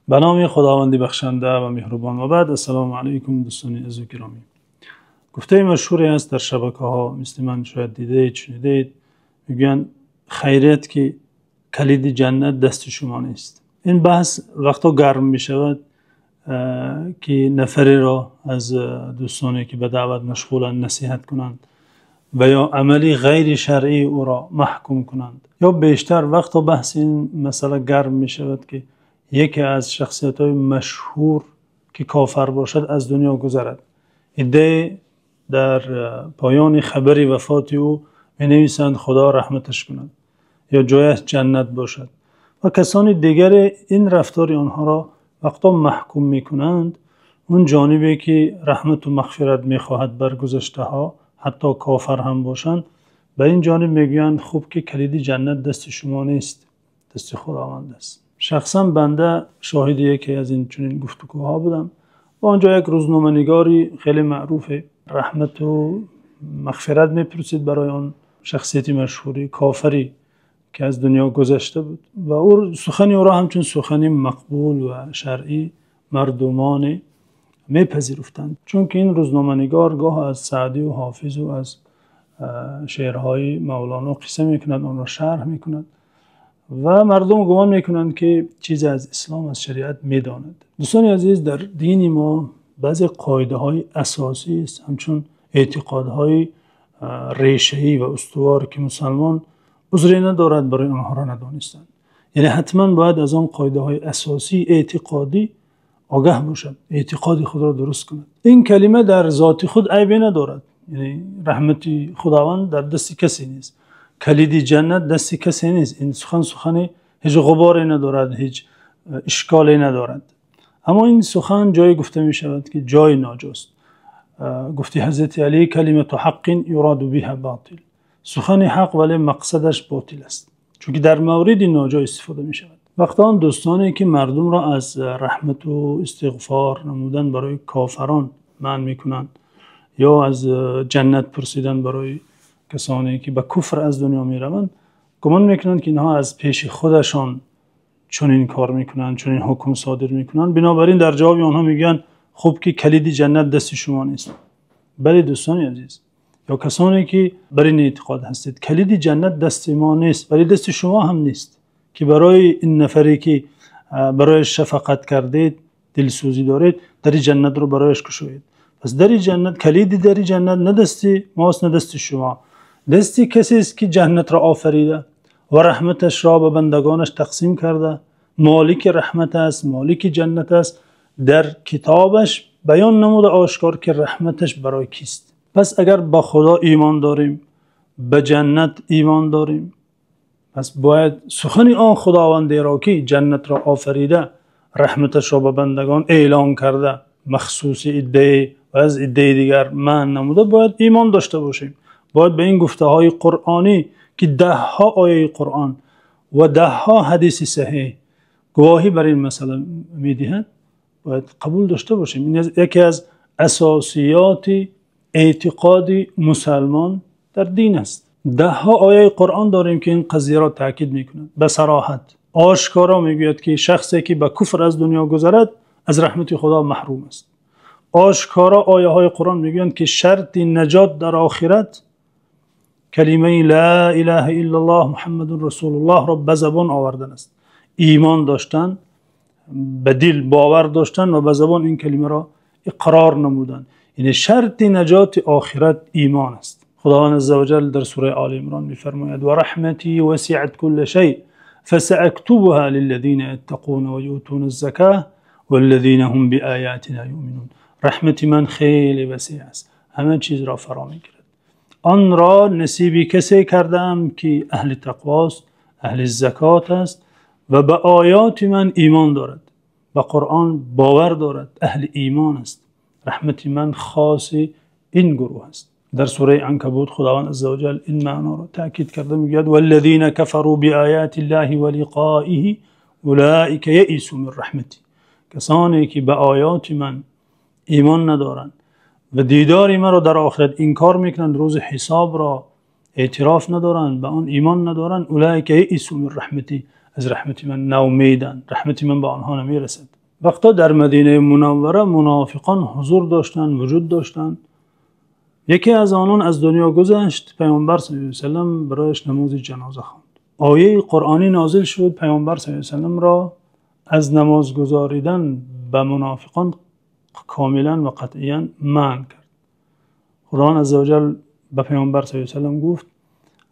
به نام خداوند بخشنده و مهربان. و بعد السلام علیکم دوستان عزیز و گرامی. گفته مشهوری است در شبکه ها، مثل من شاید دیدید شنیدید، میگن خیریت که کلید جنت دست شما نیست. این بحث وقتا گرم می شود که نفری را از دوستانی که به دعوت مشغولند نصیحت کنند و یا عملی غیر شرعی او را محکوم کنند، یا بیشتر وقتا بحث این مسئله گرم می شود که یکی از شخصیت های مشهور که کافر باشد از دنیا گذرد. ایده در پایان خبری وفات او می نویسند خدا رحمتش کند یا جایش جنت باشد، و کسانی دیگر این رفتار آنها را وقتا محکوم می کنند. اون جانبی که رحمت و مغفرت می خواهد بر گذشته ها، حتی کافر هم باشند، به این جانب میگویند خوب که کلید جنت دست شما نیست، دست خداوند است. شخصا بنده شاهد یکی از این چنین گفتگوها بودم و آنجا یک روزنامه‌نگاری خیلی معروف رحمت و مغفرت میپرسید برای آن شخصیت مشهوری کافری که از دنیا گذشته بود، و او سخنی او را همچون سخنی مقبول و شرعی مردمان میپذیرفتند، چون که این روزنامه‌نگار گاه از سعدی و حافظ و از شعرهای مولانا قصه میکند، آن را شرح میکند و مردم گمان میکنند که چیزی از اسلام، از شریعت میداند. دوستان عزیز، در دین ما بعضی قاعده های اساسی است، همچون اعتقادهای ریشه‌ای و استوار که مسلمان عذری ندارد برای آنها را ندانستند. یعنی حتما باید از آن قاعده های اساسی اعتقادی آگاه باشد، اعتقاد خود را درست کند. این کلمه در ذات خود عیبی ندارد، یعنی رحمت خداوند در دست کسی نیست، کلید جنت دست کسی نیست. این سخن هیچ غباری ندارد، هیچ اشکالی ندارد. اما این سخن جای گفته می شود که جای ناجاست. گفتی حضرت علی کلمت حق یراد بها باطل، سخن حق ولی مقصدش باطل است، چون که در مورد ناجا استفاده می شود. وقتا آن دوستانی که مردم را از رحمت و استغفار نمودن برای کافران منع می کنند، یا از جنت پرسیدن برای کسانی که به کفر از دنیا می روند، گمان میکنند که اینها از پیش خودشان چون این کار میکنند، چون این حکم صادر میکنند، بنابراین در جواب آنها میگن خوب که کلید جنت دست شما نیست. بله دوستان عزیز، یا کسانی که بر این اعتقاد هستید کلید جنت دست ما نیست ولی دست شما هم نیست، که برای این نفری که برای شفقت کردید، دلسوزی دارید، در جنت رو برایش گشایید. پس در جنت، کلید در جنت نه دستی ماست نه دست شما، دستی کسی است که جنت را آفریده و رحمتش را به بندگانش تقسیم کرده. مالک رحمت است، مالک جنت است، در کتابش بیان نموده آشکار که رحمتش برای کیست. پس اگر به خدا ایمان داریم، به جنت ایمان داریم، پس باید سخن آن خداوندی را که جنت را آفریده، رحمتش را به بندگان اعلان کرده، مخصوص ایده و از ایده دیگر من نموده، باید ایمان داشته باشیم. باید به این گفته های قرآنی که 10 آیه قرآن و 10 حدیث صحیح گواهی بر این مسئله میدهند باید قبول داشته باشیم. این یکی از اساسیات اعتقاد مسلمان در دین است. 10 آیه قرآن داریم که این قضیه را تاکید میکنند، به صراحت آشکارا میگوید که شخصی که به کفر از دنیا گذرد از رحمت خدا محروم است. آشکارا آیه های قرآن میگویند که شرط نجات در آخرت کلمه لا اله الا الله محمد رسول الله را به زبان آوردن است، ایمان داشتن، به دل باور داشتن و به زبان این کلمه را اقرار نمودن. یعنی شرط نجات آخرت ایمان است. خداوند عزوجل در سوره آل عمران میفرماید و رحمتی وسعت كل شيء فساكتبها للذين يتقون ويؤتون الزكاه والذين هم بآياتنا يؤمنون. رحمت من خیلی وسیع است، همه چیز را فرا میگیرد. آن را نصیبی کسی کردم که اهل تقواست، اهل زکات است و به آیات من ایمان دارد، به قرآن باور دارد، اهل ایمان است. رحمت من خاص این گروه است. در سوره عنکبوت خداوند عزوجل این معنا را تاکید کرده، میگوید والذین کفروا بآیات الله ولقائه اولئک یئسوا من رحمتی. کسانی که به آیات من ایمان ندارند و دیدار من را در آخرت انکار میکنند، روز حساب را اعتراف ندارند، به آن ایمان ندارند، اولئک یئسوا من رحمتی، از رحمت من ناامیدند، رحمت من به آنها نمیرسد. وقتا در مدینه منوره منافقان حضور داشتن، وجود داشتن. یکی از آنان از دنیا گذشت، پیامبر صلی الله علیه و سلم برایش نماز جنازه خواند. آیه قرآنی نازل شد پیامبر صلی الله علیه و سلم را از نماز گذاریدن به منافقان کاملا و قطعا منع کرد. خداوند عزوجل به پیامبر صلی الله علیه و سلم گفت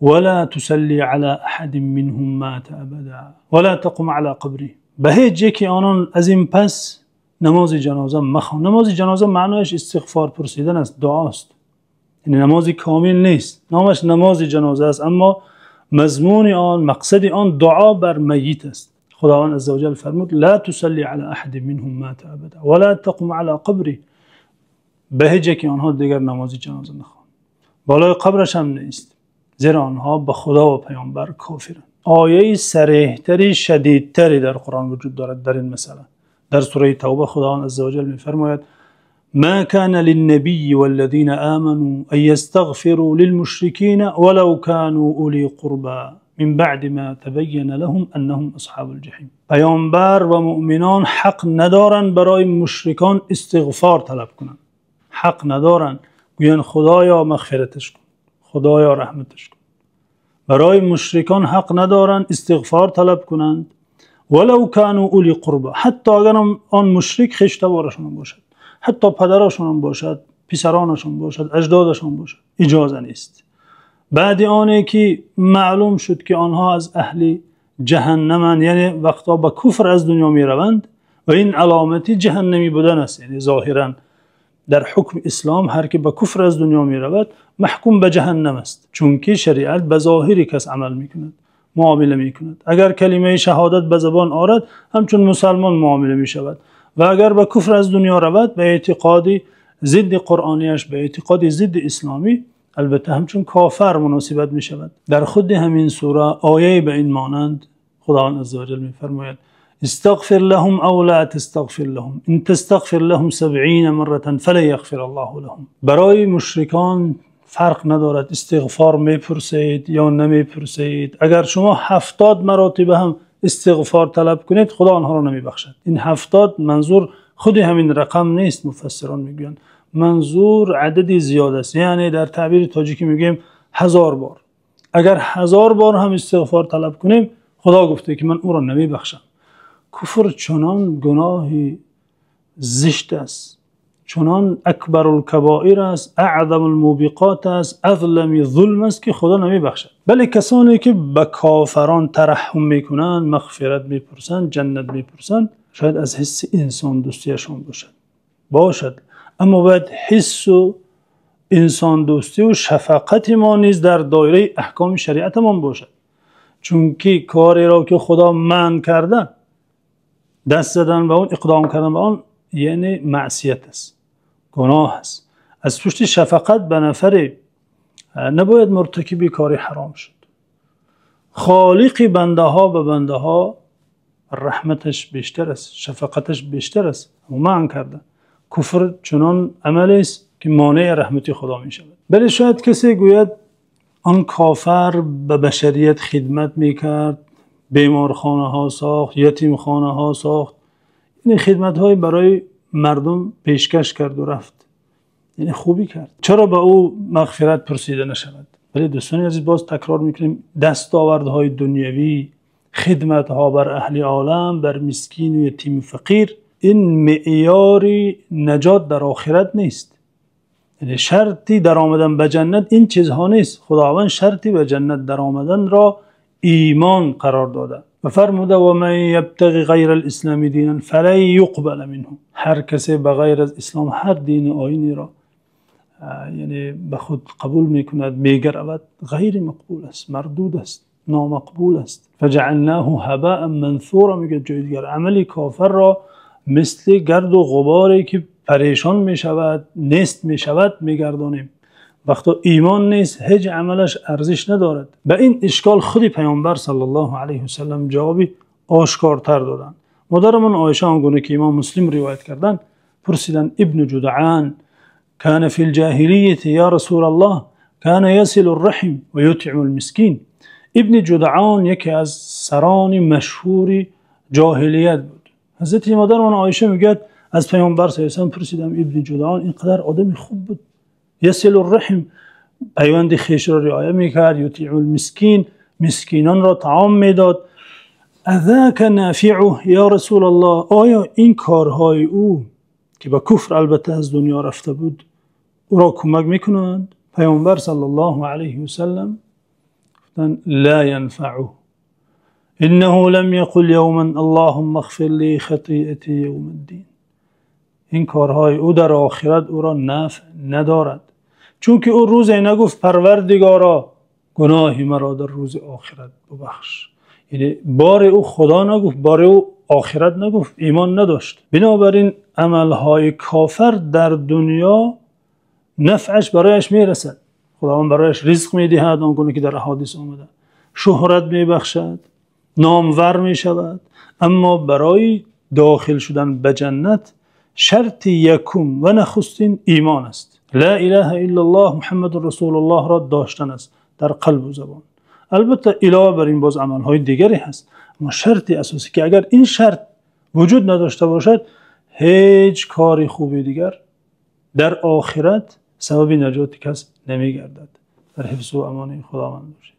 ولا تصلی علی احد منهم مات ابدا ولا تقم علی قبره. به هیچ یکی آنان از این پس نماز جنازه مخوان. نماز جنازه معنایش استغفار پرسیدن است، دعاست. یعنی نماز کامل نیست، نامش نماز جنازه است، اما مضمون آن، مقصد آن دعا بر میت است. خداوند عزوجل فرمود لا تصلی علی احد منهم مات ابدا ولا تقم علی قبره. به هیچ یکی آنها دیگر نماز جنازه نخوان. بالای قبرش هم نیست، زیرا آنها به خدا و پیامبر کافرند. آیه صریح‌تری شدیدتری در قرآن وجود دارد در این مسئله. در سوره توبه خداوند عزوجل می‌فرماید ما كان للنبي والذين آمنوا أن يستغفروا للمشركين ولو كانوا أولي قربى من بعد ما تبين لهم أنهم أصحاب الجحيم. پیامبر و مؤمنان حق ندارند برای مشرکان استغفار طلب کنند. حق ندارند گویند خدایا مغفرتش کن، خدایا رحمتش کن. برای مشرکان حق ندارند استغفار طلب کنند ولو كانوا أولي قربى، حتی اگر آن مشرک خیشتوارشان باشد، حتی پدرشون باشد، پسرانشون باشد، اجدادشون باشد، اجازه نیست. بعد آنه که معلوم شد که آنها از اهل جهنمند، یعنی وقتا به کفر از دنیا می روند و این علامتی جهنمی بودن است. یعنی ظاهرا در حکم اسلام هر که به کفر از دنیا می رود محکوم به جهنم است، چون که شریعت به ظاهری کس عمل می کند، معامله می کند. اگر کلمه شهادت به زبان آرد همچون مسلمان معامله می شود و اگر به کفر از دنیا رود به اعتقاد ضد قرآنیش، به اعتقاد ضد اسلامی، البته همچون کافر مناسبت می شود. در خود همین سوره آیه به این مانند خداوند عزوجل می فرماید استغفر لهم او لا تستغفر لهم ان تستغفر لهم 70 مره فلا یغفر الله لهم. برای مشرکان فرق ندارد استغفار میپرسید یا نمیپرسید. اگر شما 70 مراتب هم استغفار طلب کنید خدا آنها را نمیبخشد. این 70 منظور خود همین رقم نیست، مفسران میگویند منظور عددی زیاد است. یعنی در تعبیر تاجیکی میگیم 1000 بار. اگر 1000 بار هم استغفار طلب کنیم خدا گفته که من او را نمیبخشم. کفر چنان گناهی زشت است، چنان اکبر الکبائر است، اعظم الموبقات است، اظلم ظلم است که خدا نمیبخشد. بله کسانی که به کافران ترحم میکنند، مغفرت میپرسند، جنت میپرسند، شاید از حس انسان دوستیشان باشد، اما باید حس و انسان دوستی و شفقت ما نیز در دایره احکام شریعت ما باشد. چون که کاری را که خدا منع کرده، دست زدن به اون، اقدام کردن به اون، یعنی معصیت است، گناه است. از پشت شفقت به نفر نباید مرتکب کاری حرام شد. خالق بنده ها به بنده ها رحمتش بیشتر است، شفقتش بیشتر است، اما منع کرده. کفر چنان عملی است که مانع رحمت خدا می شود. بله شاید کسی گوید آن کافر به بشریت خدمت میکرد، بیمارخانه ها ساخت، یتیم خانه ها ساخت، این خدمت های برای مردم پیشکش کرد و رفت، یعنی خوبی کرد. چرا به او مغفرت پرسیده نشود؟ ولی دوستانی عزیز باز تکرار میکنیم دستاوردهای دنیوی، خدمت ها بر اهل عالم، بر مسکین و یتیم و فقیر، این معیار نجات در آخرت نیست. یعنی شرطی در آمدن به جنت این چیزها نیست. خداوند شرطی به جنت در آمدن را ایمان قرار داده و فرموده و من یبتغی غیر الاسلام دینا فلا یقبل منه. هر کسی به غیر از اسلام هر دین آیینی را یعنی به خود قبول میکند، میگرود، غیر مقبول است، مردود است، نامقبول است. فجعلناه هباء منثورا. میگه جای دیگر عملی کافر را مثل گرد و غباری که پریشان می شود، نیست می شود میگردانیم. وقتا ایمان نیست هیچ عملش ارزش ندارد. به این اشکال خود پیامبر صلی الله علیه و سلم جوابی آشکارتر دادند. مادرمون عایشه آنگونه که امام مسلم روایت کردند پرسیدن ابن جدعان كان في الجاهلیه یا رسول الله كان يصل الرحم و یطعم المسکین. ابن جدعان یکی از سران مشهور جاهلیت بود. حضرت مادرمان عایشه میگه از پیامبر صلی الله علیه و آله پرسیدم ابن جدعان اینقدر آدم خوب بود، یصل الرحم، پیوند خویش را رعایت میکرد، یطیع المسکین، مسکینان را طعام میداد. اذاک نافعه یا رسول الله، آیا این کارهای او که با کفر البته از دنیا رفته بود او را کمک میکنند؟ پیامبر صلی الله علیه و سلم گفتند لا ینفعه، انه لم یقل یوما اللهم اغفر لی خطیئتی یوم الدین. این کارهای او در آخرت او را نفع ندارد، چون که او روزی نگفت پروردگارا گناهی مرا در روز آخرت ببخش. یعنی بار او خدا نگفت، بار او آخرت نگفت، ایمان نداشت. بنابراین عملهای کافر در دنیا نفعش برایش میرسد، خداوند برایش رزق میدهد آنگونه که در احادیث آمده، شهرت میبخشد، نامور میشود. اما برای داخل شدن به جنت شرط یکم و نخستین ایمان است. لا اله الا الله محمد رسول الله را داشتن است در قلب و زبان. البته علاوه بر این باز عملهای دیگری هست، اما شرط اساسی که اگر این شرط وجود نداشته باشد هیچ کاری خوبی دیگر در آخرت سبب نجات کس نمیگردد. در حفظ و امان خداوند باشید.